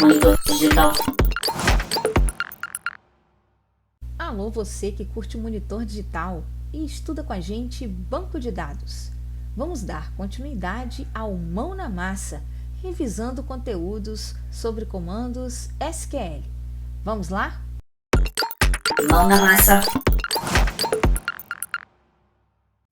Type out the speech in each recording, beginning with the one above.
Monitor Digital. Alô, você que curte o Monitor Digital e estuda com a gente banco de dados. Vamos dar continuidade ao Mão na Massa, revisando conteúdos sobre comandos SQL. Vamos lá? Mão na massa.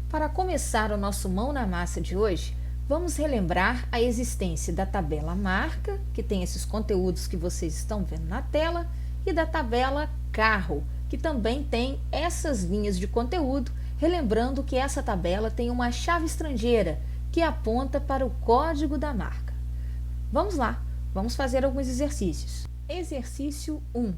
Para começar o nosso Mão na Massa de hoje, vamos relembrar a existência da tabela marca, que tem esses conteúdos que vocês estão vendo na tela, e da tabela carro, que também tem essas linhas de conteúdo, relembrando que essa tabela tem uma chave estrangeira que aponta para o código da marca. Vamos lá, vamos fazer alguns exercícios. Exercício 1.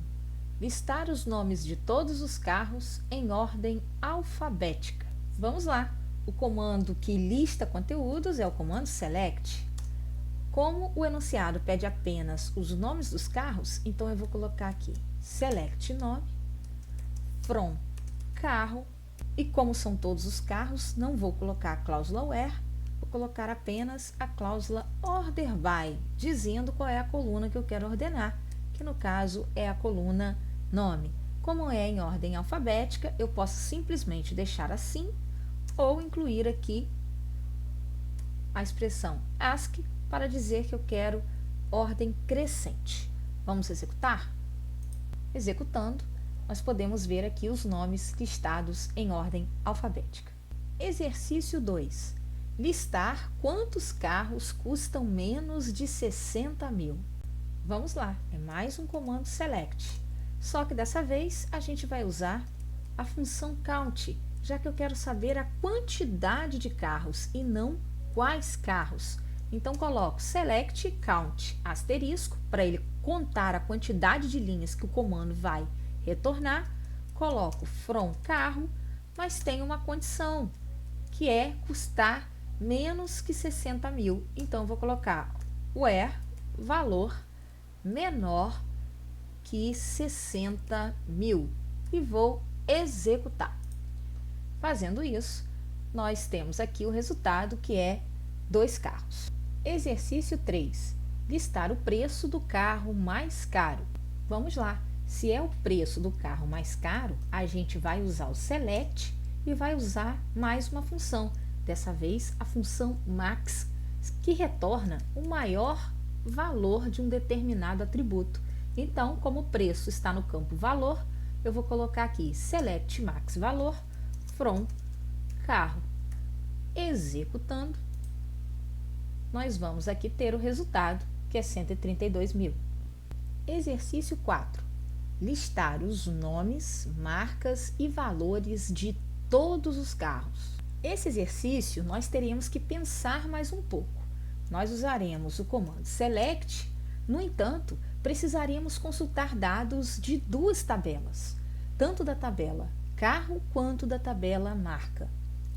Listar os nomes de todos os carros em ordem alfabética. Vamos lá. O comando que lista conteúdos é o comando select. Como o enunciado pede apenas os nomes dos carros, então eu vou colocar aqui select nome, from carro, e como são todos os carros, não vou colocar a cláusula where, vou colocar apenas a cláusula order by, dizendo qual é a coluna que eu quero ordenar, que no caso é a coluna nome. Como é em ordem alfabética, eu posso simplesmente deixar assim, ou incluir aqui a expressão ASCII para dizer que eu quero ordem crescente. Vamos executar? Executando, nós podemos ver aqui os nomes listados em ordem alfabética. Exercício 2. Listar quantos carros custam menos de 60 mil. Vamos lá, é mais um comando select. Só que dessa vez a gente vai usar a função count, já que eu quero saber a quantidade de carros e não quais carros. Então coloco select count asterisco para ele contar a quantidade de linhas que o comando vai retornar. Coloco from carro, mas tem uma condição, que é custar menos que 60 mil. Então vou colocar where valor menor que 60 mil e vou executar. Fazendo isso, nós temos aqui o resultado, que é 2 carros. Exercício 3. Listar o preço do carro mais caro. Vamos lá. Se é o preço do carro mais caro, a gente vai usar o select e vai usar mais uma função. Dessa vez, a função max, que retorna o maior valor de um determinado atributo. Então, como o preço está no campo valor, eu vou colocar aqui select max valor from carro. Executando, nós vamos aqui ter o resultado, que é 132 mil. Exercício 4. Listar os nomes, marcas e valores de todos os carros. Esse exercício nós teríamos que pensar mais um pouco. Nós usaremos o comando select, no entanto, precisaríamos consultar dados de 2 tabelas, tanto da tabela carro quanto da tabela marca.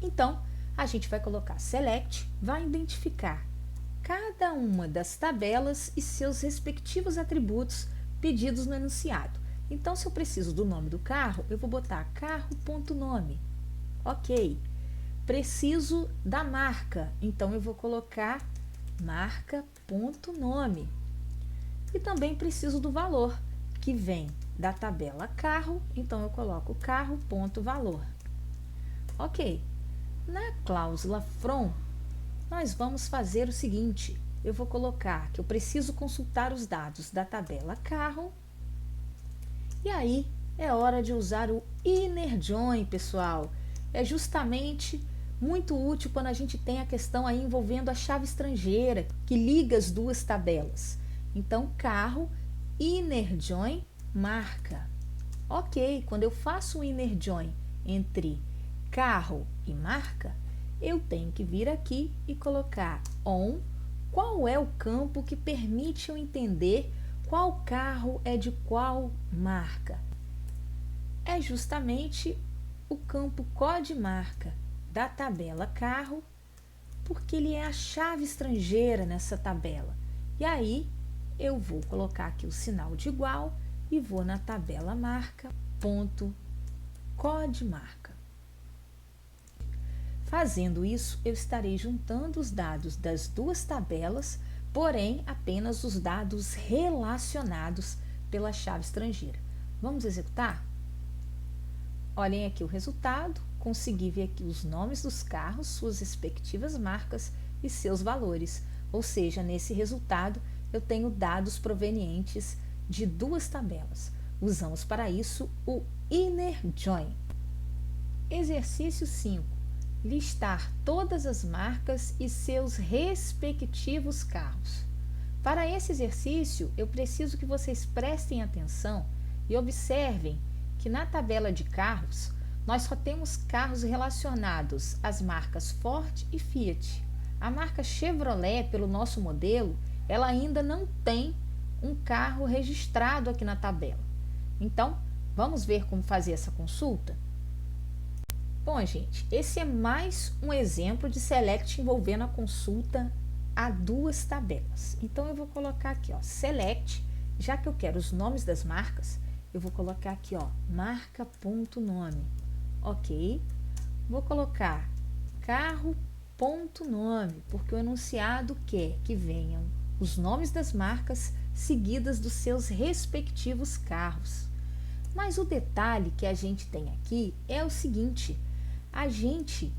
Então, a gente vai colocar select, vai identificar cada uma das tabelas e seus respectivos atributos pedidos no enunciado. Então, se eu preciso do nome do carro, eu vou botar carro.nome. Ok. Preciso da marca, então eu vou colocar marca.nome. E também preciso do valor, que vem da tabela carro, então eu coloco carro.valor. Ok. Na cláusula from, nós vamos fazer o seguinte, eu vou colocar que eu preciso consultar os dados da tabela carro, e aí é hora de usar o inner join, pessoal. É justamente muito útil quando a gente tem a questão aí envolvendo a chave estrangeira, que liga as 2 tabelas. Então, carro, inner join, marca. Ok, quando eu faço o inner join entre carro e marca, eu tenho que vir aqui e colocar on, qual é o campo que permite eu entender qual carro é de qual marca. É justamente o campo código-marca da tabela carro, porque ele é a chave estrangeira nessa tabela. E aí, eu vou colocar aqui o sinal de igual e vou na tabela marca, ponto, código-marca. Fazendo isso, eu estarei juntando os dados das 2 tabelas porém apenas os dados relacionados pela chave estrangeira. Vamos executar? Olhem aqui o resultado, consegui ver aqui os nomes dos carros, suas respectivas marcas e seus valores, ou seja, nesse resultado eu tenho dados provenientes de duas tabelas. Usamos para isso o Inner Join. Exercício 5. Listar todas as marcas e seus respectivos carros. Para esse exercício, eu preciso que vocês prestem atenção e observem que na tabela de carros, nós só temos carros relacionados às marcas Ford e Fiat. A marca Chevrolet, pelo nosso modelo, ela ainda não tem um carro registrado aqui na tabela. Então, vamos ver como fazer essa consulta? Bom, gente, esse é mais um exemplo de select envolvendo a consulta a duas tabelas. Então, eu vou colocar aqui, ó, select, já que eu quero os nomes das marcas, eu vou colocar aqui, ó, marca.nome, ok? Vou colocar carro.nome, porque o enunciado quer que venham os nomes das marcas seguidas dos seus respectivos carros. Mas o detalhe que a gente tem aqui é o seguinte: a gente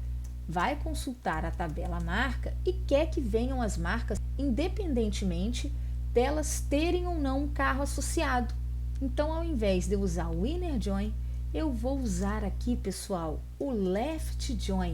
vai consultar a tabela marca e quer que venham as marcas independentemente delas terem ou não um carro associado. Então, ao invés de eu usar o Inner Join, eu vou usar aqui, pessoal, o Left Join.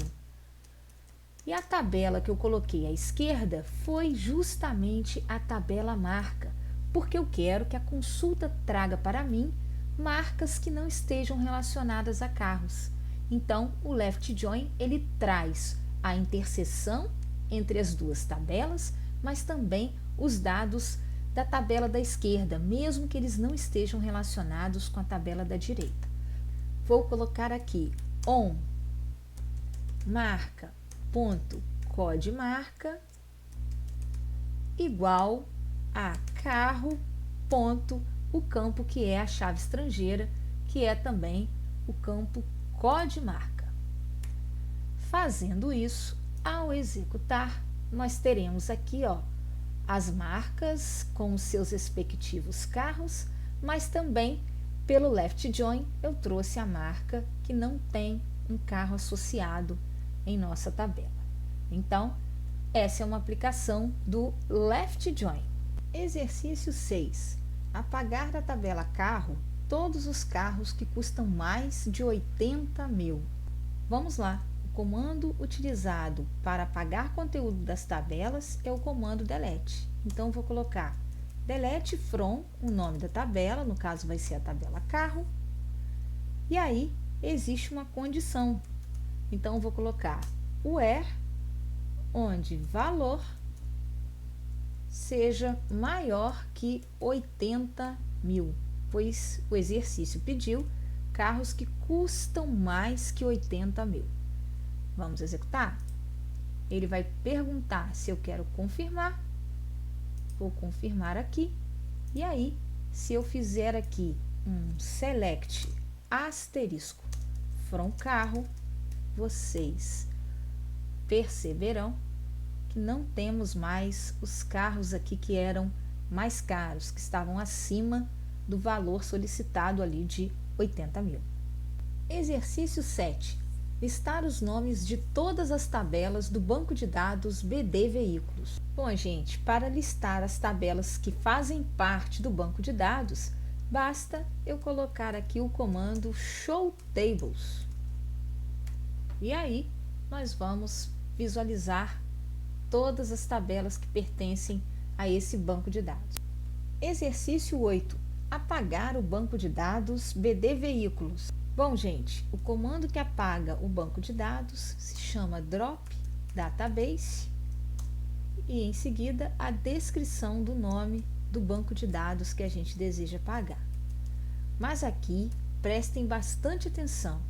E a tabela que eu coloquei à esquerda foi justamente a tabela marca, porque eu quero que a consulta traga para mim marcas que não estejam relacionadas a carros. Então, o Left Join, ele traz a interseção entre as duas tabelas, mas também os dados da tabela da esquerda, mesmo que eles não estejam relacionados com a tabela da direita. Vou colocar aqui on marca ponto code marca igual a carro ponto o campo que é a chave estrangeira, que é também o campo code marca. Fazendo isso, ao executar, nós teremos aqui, ó, as marcas com os seus respectivos carros, mas também pelo Left Join eu trouxe a marca que não tem um carro associado em nossa tabela. Então, essa é uma aplicação do Left Join. Exercício 6. Apagar da tabela carro todos os carros que custam mais de 80 mil. Vamos lá. O comando utilizado para apagar conteúdo das tabelas é o comando delete. Então, vou colocar delete from o nome da tabela, no caso vai ser a tabela carro. E aí, existe uma condição. Então, vou colocar where, onde valor seja maior que 80 mil, pois o exercício pediu carros que custam mais que 80 mil. Vamos executar? Ele vai perguntar se eu quero confirmar. Vou confirmar aqui. E aí, se eu fizer aqui um select asterisco from carro, vocês perceberão que não temos mais os carros aqui que eram mais caros, que estavam acima do valor solicitado ali de 80 mil. Exercício 7. Listar os nomes de todas as tabelas do banco de dados BD Veículos. Bom, gente, para listar as tabelas que fazem parte do banco de dados, basta eu colocar aqui o comando show tables. E aí, nós vamos visualizar todas as tabelas que pertencem a esse banco de dados. Exercício 8. Apagar o banco de dados BD Veículos. Bom, gente, o comando que apaga o banco de dados se chama drop database e em seguida a descrição do nome do banco de dados que a gente deseja apagar. Mas aqui, prestem bastante atenção.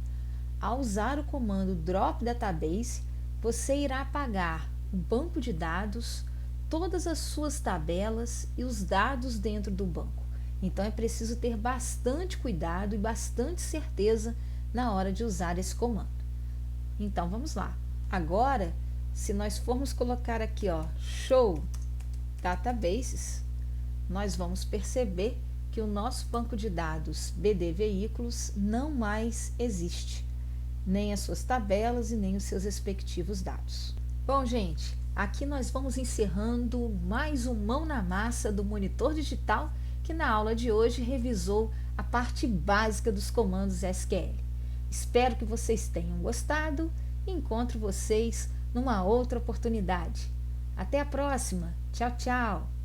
Ao usar o comando drop database, você irá apagar o banco de dados, todas as suas tabelas e os dados dentro do banco. Então, é preciso ter bastante cuidado e bastante certeza na hora de usar esse comando. Então, vamos lá. Agora, se nós formos colocar aqui, ó, show Databases, nós vamos perceber que o nosso banco de dados BD Veículos não mais existe, nem as suas tabelas e nem os seus respectivos dados. Bom, gente, aqui nós vamos encerrando mais um Mão na Massa do Monitor Digital, que na aula de hoje revisou a parte básica dos comandos SQL. Espero que vocês tenham gostado e encontro vocês numa outra oportunidade. Até a próxima. Tchau, tchau.